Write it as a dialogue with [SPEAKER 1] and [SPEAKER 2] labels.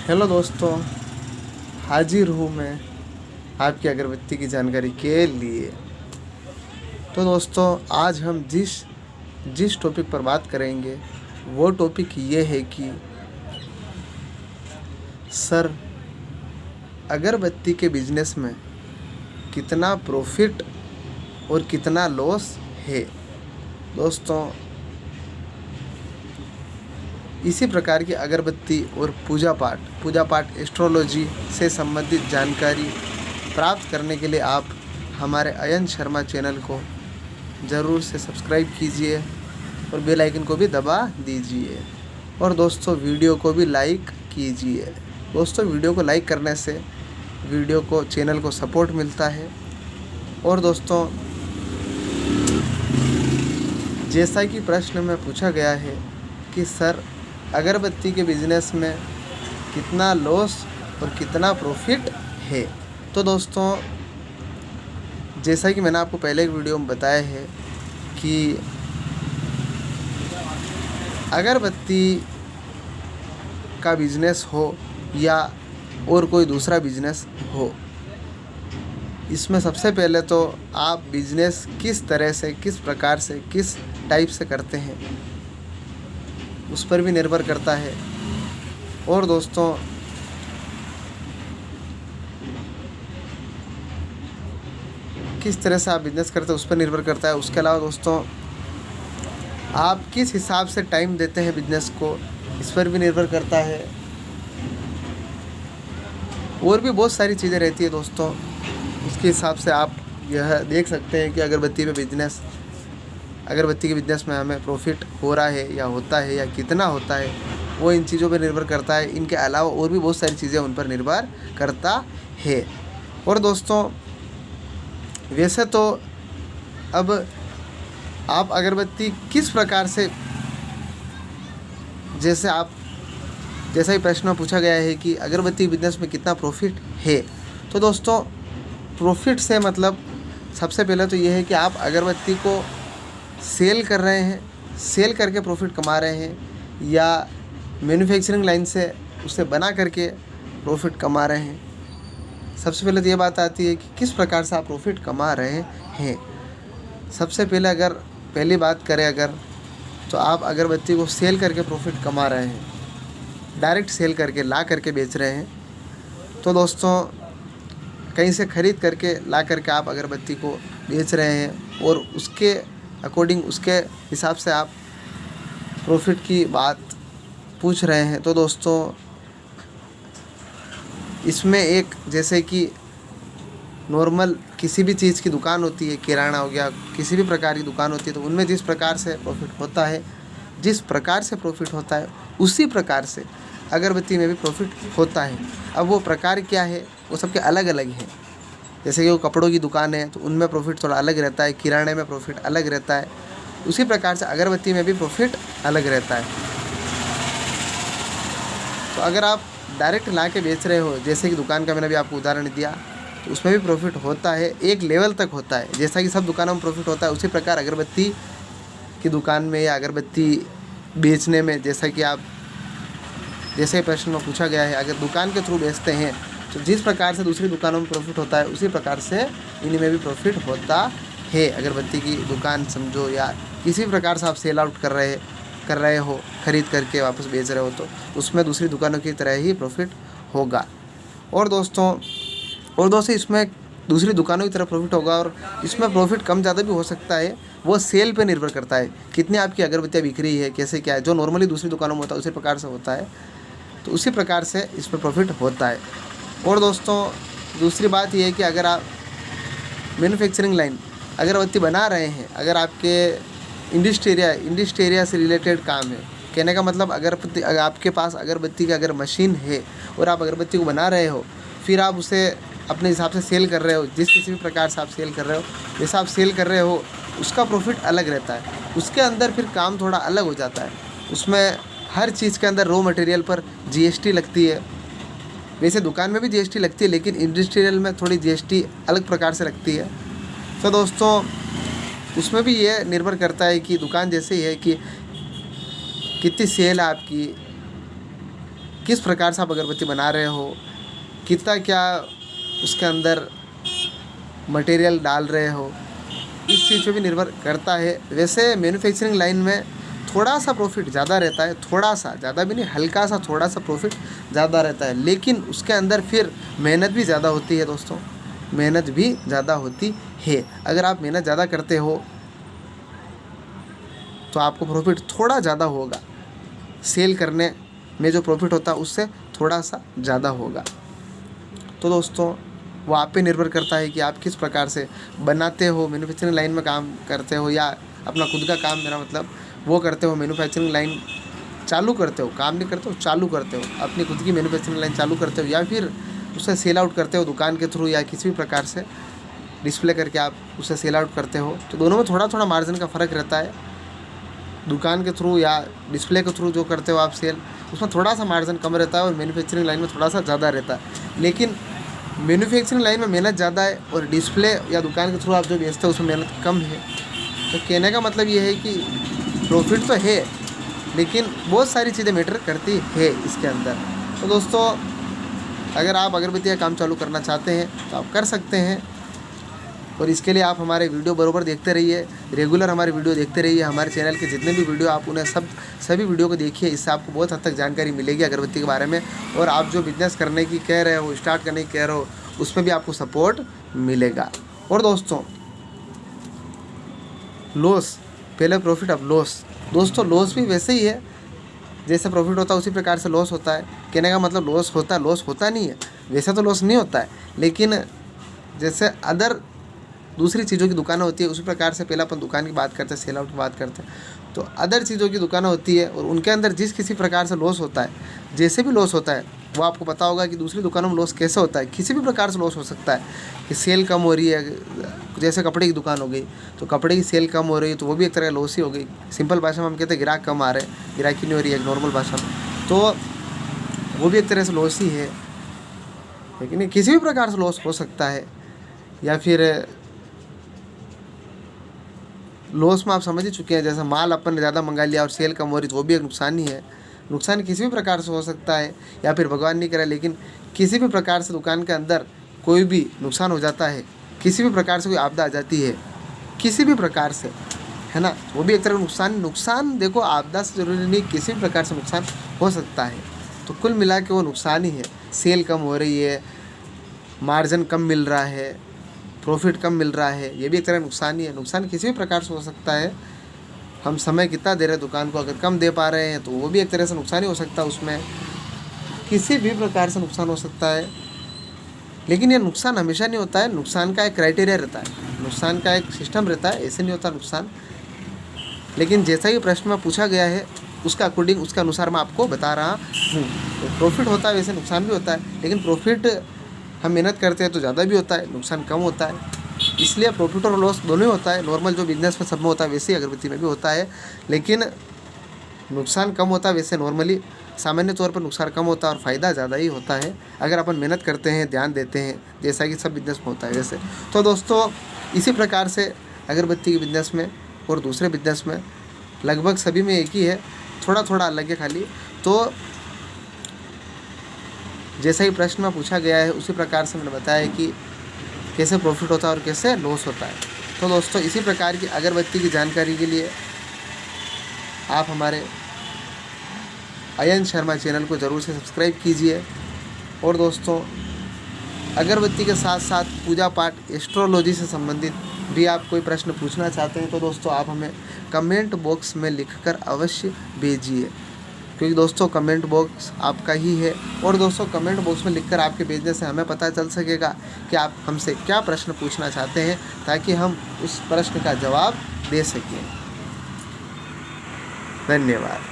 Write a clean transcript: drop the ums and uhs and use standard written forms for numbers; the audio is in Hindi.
[SPEAKER 1] हेलो दोस्तों, हाजिर हूँ मैं आपकी अगरबत्ती की जानकारी के लिए। तो दोस्तों, आज हम जिस जिस टॉपिक पर बात करेंगे वो टॉपिक ये है कि सर, अगरबत्ती के बिजनेस में कितना प्रॉफिट और कितना लॉस है। दोस्तों, इसी प्रकार की अगरबत्ती और पूजा पाठ एस्ट्रोलॉजी से संबंधित जानकारी प्राप्त करने के लिए आप हमारे अयन शर्मा चैनल को ज़रूर से सब्सक्राइब कीजिए और बेल आइकन को भी दबा दीजिए। और दोस्तों, वीडियो को भी लाइक कीजिए। दोस्तों, वीडियो को लाइक करने से चैनल को सपोर्ट मिलता है। और दोस्तों, जैसा कि प्रश्न में पूछा गया है कि सर, अगरबत्ती के बिज़नेस में कितना लॉस और कितना प्रॉफिट है। तो दोस्तों, जैसा कि मैंने आपको पहले एक वीडियो में बताया है कि अगरबत्ती का बिज़नेस हो या और कोई दूसरा बिज़नेस हो, इसमें सबसे पहले तो आप बिज़नेस किस तरह से, किस प्रकार से, किस टाइप से करते हैं उस पर भी निर्भर करता है। और दोस्तों, किस तरह से आप बिज़नेस करते हैं उस पर निर्भर करता है। उसके अलावा दोस्तों, आप किस हिसाब से टाइम देते हैं बिज़नेस को, इस पर भी निर्भर करता है। और भी बहुत सारी चीज़ें रहती है दोस्तों, उसके हिसाब से आप यह देख सकते हैं कि अगरबत्ती के बिज़नेस में हमें प्रॉफिट हो रहा है या होता है या कितना होता है, वो इन चीज़ों पर निर्भर करता है। इनके अलावा और भी बहुत सारी चीज़ें उन पर निर्भर करता है। और दोस्तों, वैसे तो अब आप अगरबत्ती किस प्रकार से, जैसा ही प्रश्न में पूछा गया है कि अगरबत्ती बिज़नेस में कितना प्रॉफिट है, तो दोस्तों, प्रॉफिट से मतलब सबसे पहले तो ये है कि आप अगरबत्ती को सेल कर रहे हैं, सेल करके प्रॉफिट कमा रहे हैं, या मैन्युफैक्चरिंग लाइन से उसे बना करके प्रॉफिट कमा रहे हैं। सबसे पहले तो ये बात आती है कि किस प्रकार से आप प्रॉफिट कमा रहे हैं। सबसे पहले अगर पहली बात करें तो आप अगरबत्ती को सेल करके प्रॉफिट कमा रहे हैं, डायरेक्ट सेल करके ला करके बेच रहे हैं। तो दोस्तों, कहीं से ख़रीद करके ला करके आप अगरबत्ती को बेच रहे हैं और उसके अकॉर्डिंग, उसके हिसाब से आप प्रॉफिट की बात पूछ रहे हैं। तो दोस्तों, इसमें एक, जैसे कि नॉर्मल किसी भी चीज़ की दुकान होती है, किराना हो गया, किसी भी प्रकार की दुकान होती है, तो उनमें जिस प्रकार से प्रॉफिट होता है उसी प्रकार से अगरबत्ती में भी प्रॉफिट होता है। अब वो प्रकार क्या है, वो सबके अलग अलग हैं। जैसे कि वो कपड़ों की दुकान है तो उनमें प्रॉफिट थोड़ा अलग रहता है, किराने में प्रॉफिट अलग रहता है, उसी प्रकार से अगरबत्ती में भी प्रॉफिट अलग रहता है। तो अगर आप डायरेक्ट ला के बेच रहे हो, जैसे कि दुकान का मैंने भी आपको उदाहरण दिया, तो उसमें भी प्रॉफिट होता है, एक लेवल तक होता है। जैसा कि सब दुकानों में प्रॉफिट होता है, उसी प्रकार अगरबत्ती की दुकान में या अगरबत्ती बेचने में, जैसे प्रश्न में पूछा गया है, अगर दुकान के थ्रू बेचते हैं तो जिस प्रकार से दूसरी दुकानों में प्रॉफिट होता है उसी प्रकार से इनमें भी प्रॉफिट होता है। अगरबत्ती की दुकान समझो, या किसी प्रकार से आप सेल आउट कर रहे हो, ख़रीद करके वापस बेच रहे हो, तो उसमें दूसरी दुकानों की तरह ही प्रॉफिट होगा। और दोस्तों, इसमें दूसरी दुकानों की तरह प्रॉफिट होगा, और इसमें प्रॉफिट कम ज़्यादा भी हो सकता है। वो सेल पे निर्भर करता है, कितनी आपकी अगरबत्तियाँ बिक रही है, कैसे क्या है। जो नॉर्मली दूसरी दुकानों में होता है उसी प्रकार से होता है, तो उसी प्रकार से इसमें प्रॉफिट होता है। और दोस्तों, दूसरी बात यह है कि अगर आप मैन्युफैक्चरिंग लाइन अगरबत्ती बना रहे हैं, अगर आपके इंडस्ट्री एरिया से रिलेटेड काम है, कहने का मतलब अगर आपके पास अगरबत्ती की अगर मशीन है और आप अगरबत्ती को बना रहे हो, फिर आप उसे अपने हिसाब से सेल कर रहे हो, किसी भी प्रकार से आप सेल कर रहे हो, जैसा आप सेल कर रहे हो उसका प्रॉफिट अलग रहता है। उसके अंदर फिर काम थोड़ा अलग हो जाता है। उसमें हर चीज़ के अंदर रॉ मटेरियल पर जीएसटी लगती है। वैसे दुकान में भी जीएसटी लगती है, लेकिन इंडस्ट्रियल में थोड़ी जीएसटी अलग प्रकार से लगती है। तो दोस्तों, उसमें भी ये निर्भर करता है कि दुकान जैसे ही है कि कितनी सेल है आपकी, किस प्रकार से आप अगरबत्ती बना रहे हो, कितना क्या उसके अंदर मटेरियल डाल रहे हो, इस चीज़ पे भी निर्भर करता है। वैसे मैन्युफैक्चरिंग लाइन में थोड़ा सा प्रॉफिट ज़्यादा रहता है, थोड़ा सा, ज़्यादा भी नहीं, हल्का सा थोड़ा सा प्रॉफिट ज़्यादा रहता है, लेकिन उसके अंदर फिर मेहनत भी ज़्यादा होती है दोस्तों, मेहनत भी ज़्यादा होती है। अगर आप मेहनत ज़्यादा करते हो तो आपको प्रॉफिट थोड़ा ज़्यादा होगा, सेल करने में जो प्रॉफिट होता है उससे थोड़ा सा ज़्यादा होगा। तो दोस्तों वो आप पे निर्भर करता है कि आप किस प्रकार से बनाते हो, मैन्युफैक्चरिंग लाइन में काम करते हो या अपना खुद का काम, मेरा मतलब वो करते हो, मैन्युफैक्चरिंग लाइन चालू करते हो, काम नहीं करते हो, चालू करते हो, अपनी खुद की मैन्युफैक्चरिंग लाइन चालू करते हो, या फिर उसे सेल आउट करते हो दुकान के थ्रू या किसी भी प्रकार से डिस्प्ले करके आप उसे सेल आउट करते हो। तो दोनों में थोड़ा थोड़ा मार्जिन का फ़र्क रहता है। दुकान के थ्रू या डिस्प्ले के थ्रू जो करते हो आप सेल, उसमें थोड़ा सा मार्जिन कम रहता है और मैन्युफैक्चरिंग लाइन में थोड़ा सा ज़्यादा रहता है। लेकिन मैन्युफैक्चरिंग लाइन में मेहनत ज़्यादा है और डिस्प्ले या दुकान के थ्रू आप जो बेचते हो उसमें मेहनत कम है। तो कहने का मतलब ये है कि प्रॉफिट तो है, लेकिन बहुत सारी चीज़ें मैटर करती है इसके अंदर। तो दोस्तों अगर आप अगरबत्ती का काम चालू करना चाहते हैं तो आप कर सकते हैं, और इसके लिए आप हमारे वीडियो बराबर देखते रहिए, रेगुलर हमारे वीडियो देखते रहिए। हमारे चैनल के जितने भी वीडियो आप उन्हें सभी वीडियो को देखिए, इससे आपको बहुत हद तक जानकारी मिलेगी अगरबत्ती के बारे में, और आप जो बिज़नेस करने की कह रहे हो, स्टार्ट करने की कह रहे हो, उसमें भी आपको सपोर्ट मिलेगा। और दोस्तों लॉस पहले प्रॉफिट अब लॉस, दोस्तों लॉस भी वैसे ही है, जैसे प्रॉफिट होता है उसी प्रकार से लॉस होता है। कहने का मतलब लॉस होता नहीं है, वैसे तो लॉस नहीं होता है, लेकिन जैसे अदर दूसरी चीज़ों की दुकानें होती है उसी प्रकार से पहले अपन दुकान की बात करते हैं, सेल आउट की बात करते हैं, तो अदर चीज़ों की दुकानें होती है और उनके अंदर जिस किसी प्रकार से लॉस होता है, जैसे भी लॉस होता है वो आपको पता होगा कि दूसरी दुकानों में लॉस कैसे होता है। किसी भी प्रकार से लॉस हो सकता है कि सेल कम हो रही है, जैसे कपड़े की दुकान हो गई तो कपड़े की सेल कम हो रही है तो वो भी एक तरह का लॉस ही हो गई। सिंपल भाषा में हम कहते हैं ग्राहक कम आ रहे हैं, ग्राहकी नहीं हो रही है नॉर्मल भाषा में, तो वो भी एक तरह से लॉस ही है। लेकिन किसी भी प्रकार से लॉस हो सकता है, या फिर लॉस में आप समझ ही चुके हैं, जैसे माल अपन ने ज़्यादा मंगा लिया और सेल कम हो रही तो वो भी एक नुकसान ही है। नुकसान किसी भी प्रकार से हो सकता है, या फिर भगवान नहीं करे लेकिन किसी भी प्रकार से दुकान के अंदर कोई भी नुकसान हो जाता है, किसी भी प्रकार से कोई आपदा आ जाती है, किसी भी प्रकार से, है ना, वो भी एक तरह का नुकसान देखो आपदा से ज़रूरी नहीं, किसी भी प्रकार से नुकसान हो सकता है। तो कुल मिला के वो नुकसान ही है। सेल कम हो रही है, मार्जिन कम मिल रहा है, प्रॉफिट कम मिल रहा है, ये भी एक तरह नुकसान ही है। नुकसान किसी भी प्रकार से हो सकता है। हम समय कितना दे रहे हैं दुकान को, अगर कम दे पा रहे हैं तो वो भी एक तरह से नुकसान ही हो सकता है, उसमें किसी भी प्रकार से नुकसान हो सकता है। लेकिन ये नुकसान हमेशा नहीं होता है, नुकसान का एक क्राइटेरिया रहता है, नुकसान का एक सिस्टम रहता है, ऐसे नहीं होता नुकसान। लेकिन जैसा कि प्रश्न में पूछा गया है उसका अकॉर्डिंग, उसके अनुसार मैं आपको बता रहा हूँ। तो प्रॉफिट होता है वैसे नुकसान भी होता है, लेकिन प्रॉफिट हम मेहनत करते हैं तो ज़्यादा भी होता है, नुकसान कम होता है। इसलिए प्रॉफिट और लॉस दोनों ही होता है। नॉर्मल जो बिजनेस में सब में होता है वैसे ही अगरबत्ती में भी होता है, लेकिन नुकसान कम होता है। वैसे नॉर्मली सामान्य तौर पर नुकसान कम होता है और फ़ायदा ज़्यादा ही होता है अगर अपन मेहनत करते हैं, ध्यान देते हैं, जैसा कि सब बिजनेस में होता है वैसे। तो दोस्तों इसी प्रकार से अगरबत्ती के बिजनेस में और दूसरे बिजनेस में लगभग सभी में एक ही है, थोड़ा थोड़ा अलग है खाली। तो जैसा ही प्रश्न में पूछा गया है उसी प्रकार से मैंने बताया कि कैसे प्रॉफिट होता है और कैसे लॉस होता है। तो दोस्तों इसी प्रकार की अगरबत्ती की जानकारी के लिए आप हमारे अयन शर्मा चैनल को ज़रूर से सब्सक्राइब कीजिए। और दोस्तों अगरबत्ती के साथ साथ पूजा पाठ, एस्ट्रोलॉजी से संबंधित भी आप कोई प्रश्न पूछना चाहते हैं तो दोस्तों आप हमें कमेंट बॉक्स में लिखकर अवश्य भेजिए, क्योंकि दोस्तों कमेंट बॉक्स आपका ही है। और दोस्तों कमेंट बॉक्स में लिखकर आपके भेजने से हमें पता चल सकेगा कि आप हमसे क्या प्रश्न पूछना चाहते हैं, ताकि हम उस प्रश्न का जवाब दे सकें। धन्यवाद।